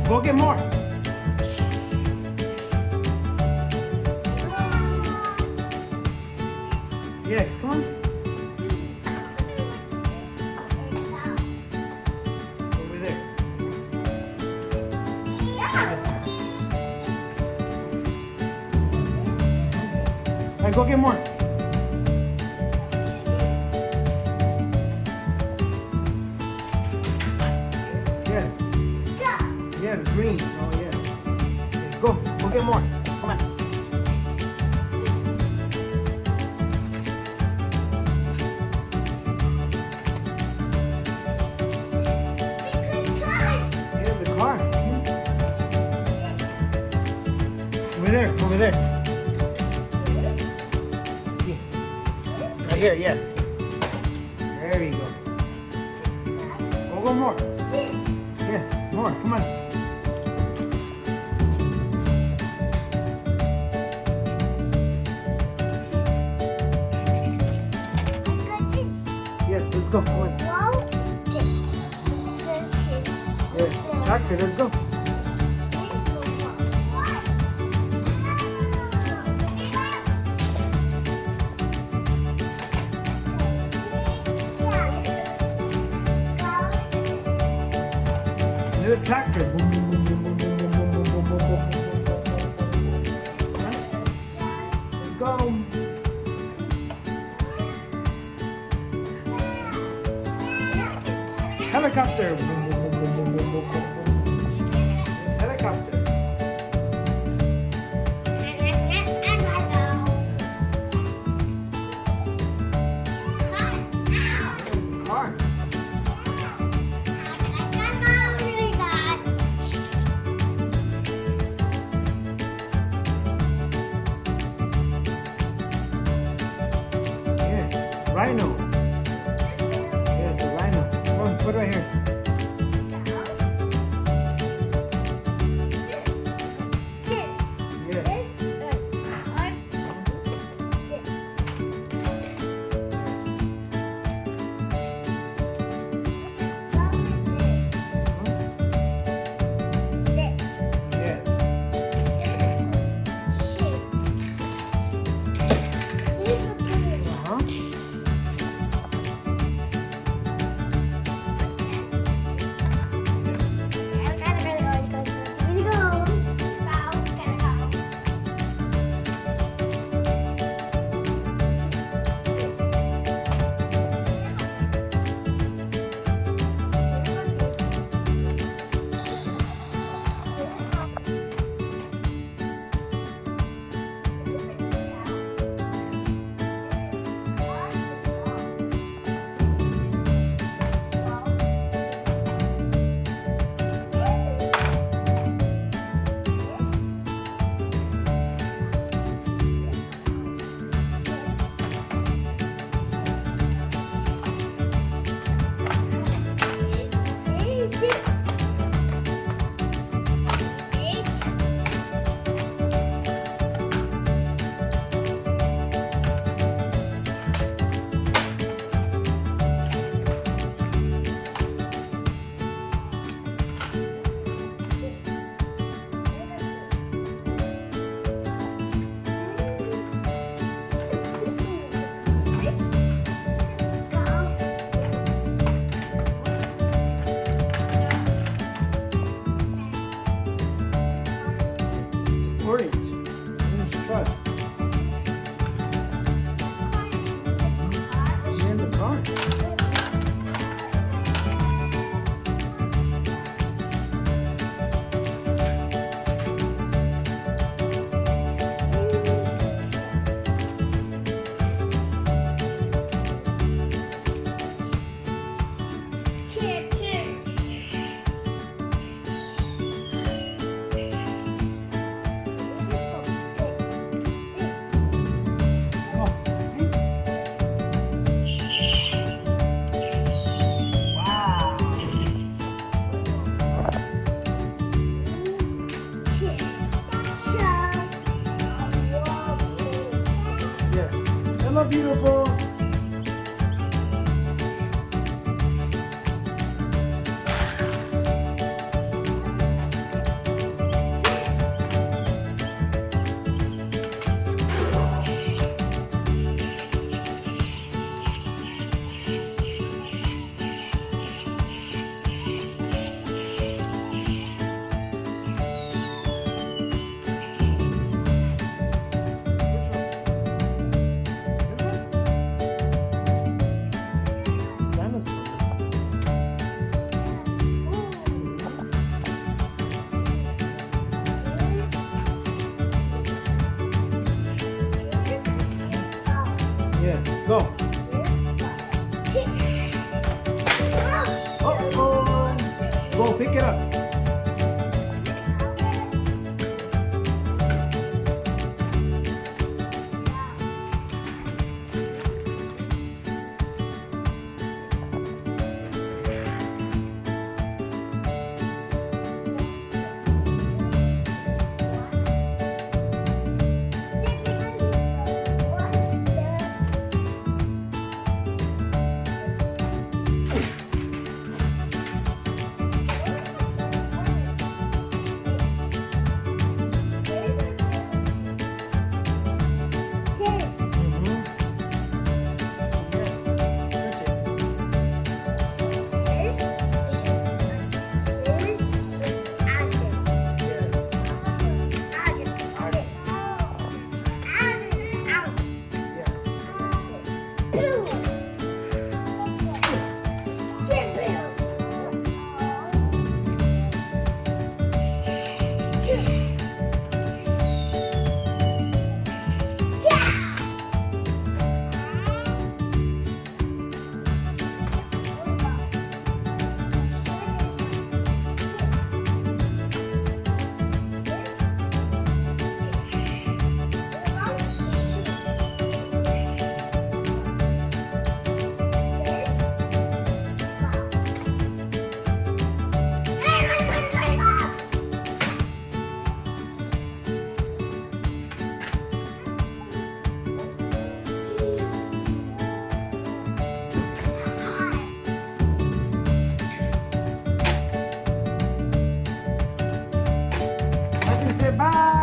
Go get more. Yes, come on. Over there. Yes. All right, go get more. Yes. Yes, green. Oh, yes. Yes, go. Go get more. Come on. Here's the car. Over there. Over there. Right here, yes. There you go. Go more. Yes, more. Come on. Yes, let's go. Come on. Yes, tractor, let's go. Do a tractor. Boom, boom, boom, boom, boom, boom, boom, boom, boom, boom, boom, boom. Let's go. Helicopter. Boom, boom, boom, boom, boom, boom, boom, boom. It's helicopter. There's the car. Yes, rhino. Yes, a rhino. Come on, put it right here. Yes. Uh-huh. Orange. Orange truck. In the car. Hello, beautiful. Go. Uh-oh. Go, pick it up. Say bye.